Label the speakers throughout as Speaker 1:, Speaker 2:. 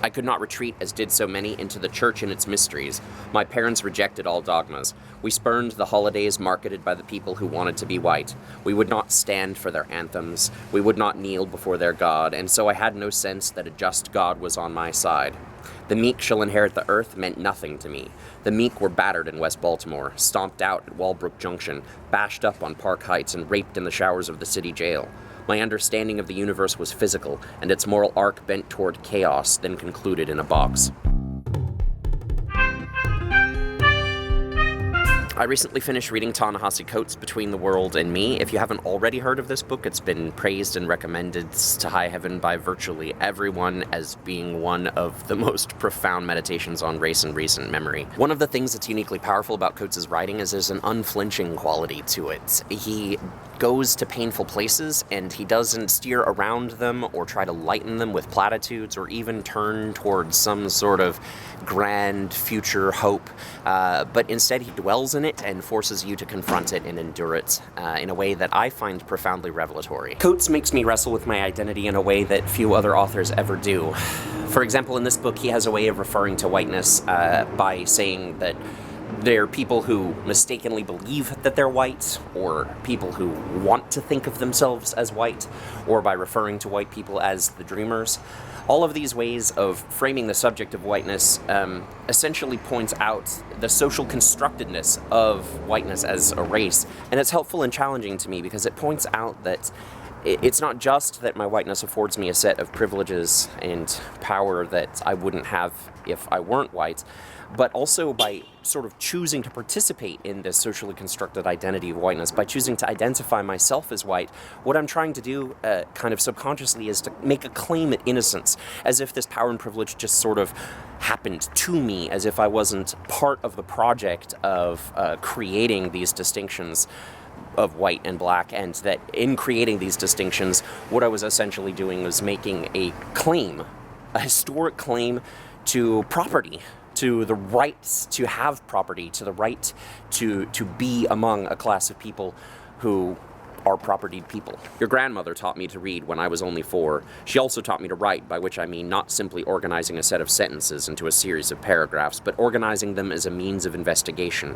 Speaker 1: I could not retreat, as did so many, into the church and its mysteries. My parents rejected all dogmas. We spurned the holidays marketed by the people who wanted to be white. We would not stand for their anthems. We would not kneel before their God, and so I had no sense that a just God was on my side. The meek shall inherit the earth meant nothing to me. The meek were battered in West Baltimore, stomped out at Walbrook Junction, bashed up on Park Heights, and raped in the showers of the city jail. My understanding of the universe was physical, and its moral arc bent toward chaos, then concluded in a box. I recently finished reading Ta-Nehisi Coates' Between the World and Me. If you haven't already heard of this book, it's been praised and recommended to high heaven by virtually everyone as being one of the most profound meditations on race and recent memory. One of the things that's uniquely powerful about Coates' writing is there's an unflinching quality to it. He goes to painful places, and he doesn't steer around them or try to lighten them with platitudes or even turn towards some sort of grand future hope, but instead he dwells in it and forces you to confront it and endure it in a way that I find profoundly revelatory. Coates makes me wrestle with my identity in a way that few other authors ever do. For example, in this book, he has a way of referring to whiteness by saying that they're people who mistakenly believe that they're white, or people who want to think of themselves as white, or by referring to white people as the dreamers. All of these ways of framing the subject of whiteness essentially points out the social constructedness of whiteness as a race, and it's helpful and challenging to me because it points out that it's not just that my whiteness affords me a set of privileges and power that I wouldn't have if I weren't white, but also by sort of choosing to participate in this socially constructed identity of whiteness, by choosing to identify myself as white, what I'm trying to do kind of subconsciously is to make a claim at innocence, as if this power and privilege just sort of happened to me, as if I wasn't part of the project of creating these distinctions of white and black, and that in creating these distinctions, what I was essentially doing was making a claim, a historic claim to property, to the right to have property, to the right to be among a class of people who are propertied people. Your grandmother taught me to read when I was only 4. She also taught me to write, by which I mean not simply organizing a set of sentences into a series of paragraphs, but organizing them as a means of investigation.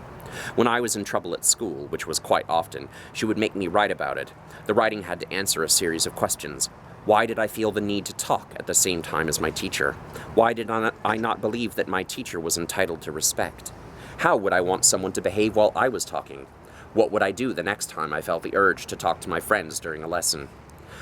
Speaker 1: When I was in trouble at school, which was quite often, she would make me write about it. The writing had to answer a series of questions. Why did I feel the need to talk at the same time as my teacher? Why did I not believe that my teacher was entitled to respect? How would I want someone to behave while I was talking? What would I do the next time I felt the urge to talk to my friends during a lesson?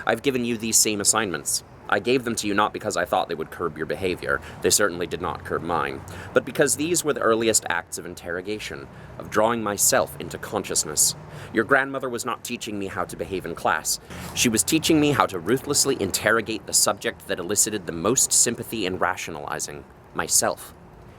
Speaker 1: I've given you these same assignments. I gave them to you not because I thought they would curb your behavior, they certainly did not curb mine, but because these were the earliest acts of interrogation, of drawing myself into consciousness. Your grandmother was not teaching me how to behave in class. She was teaching me how to ruthlessly interrogate the subject that elicited the most sympathy and rationalizing, myself.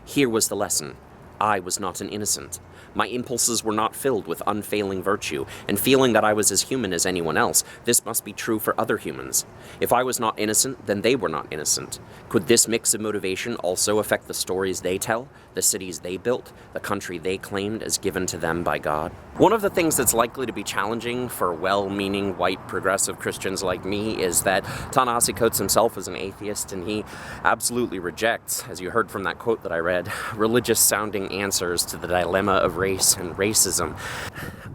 Speaker 1: Here was the lesson. I was not an innocent. My impulses were not filled with unfailing virtue, and feeling that I was as human as anyone else, this must be true for other humans. If I was not innocent, then they were not innocent. Could this mix of motivation also affect the stories they tell, the cities they built, the country they claimed as given to them by God? One of the things that's likely to be challenging for well-meaning white progressive Christians like me is that Ta-Nehisi Coates himself is an atheist, and he absolutely rejects, as you heard from that quote that I read, religious-sounding answers to the dilemma of race and racism.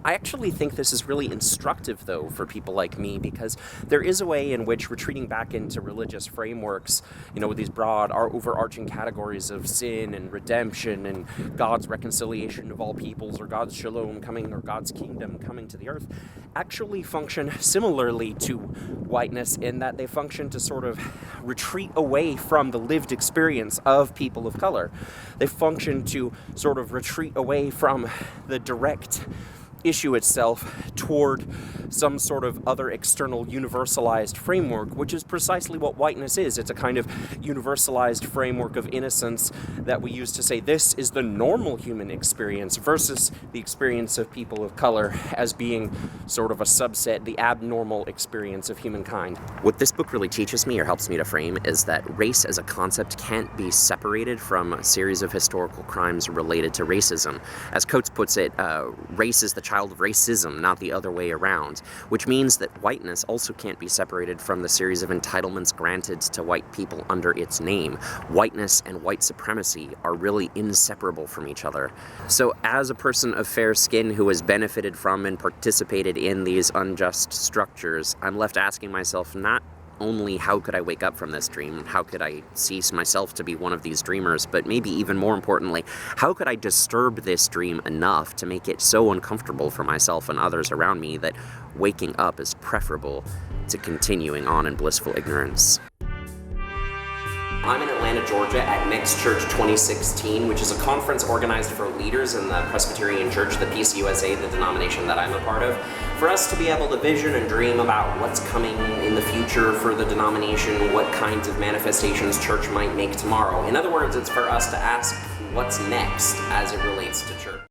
Speaker 1: I actually think this is really instructive, though, for people like me, because there is a way in which retreating back into religious frameworks, with these broad, overarching categories of sin and redemption and God's reconciliation of all peoples, or God's shalom coming, or God's kingdom coming to the earth, actually function similarly to whiteness in that they function to sort of retreat away from the lived experience of people of color. They function to sort of retreat away from the direct issue itself toward some sort of other external universalized framework, which is precisely what whiteness is. It's a kind of universalized framework of innocence that we use to say this is the normal human experience versus the experience of people of color as being sort of a subset, the abnormal experience of humankind. What this book really teaches me or helps me to frame is that race as a concept can't be separated from a series of historical crimes related to racism. As Coates puts it, race is the child of racism, not the other way around, which means that whiteness also can't be separated from the series of entitlements granted to white people under its name. Whiteness and white supremacy are really inseparable from each other. So as a person of fair skin who has benefited from and participated in these unjust structures, I'm left asking myself not only how could I wake up from this dream, how could I cease myself to be one of these dreamers, but maybe even more importantly, how could I disturb this dream enough to make it so uncomfortable for myself and others around me that waking up is preferable to continuing on in blissful ignorance. I'm in Atlanta, Georgia at Next Church 2016, which is a conference organized for leaders in the Presbyterian Church, the PCUSA, the denomination that I'm a part of, for us to be able to vision and dream about what's coming in the future for the denomination, what kinds of manifestations church might make tomorrow. In other words, it's for us to ask what's next as it relates to church.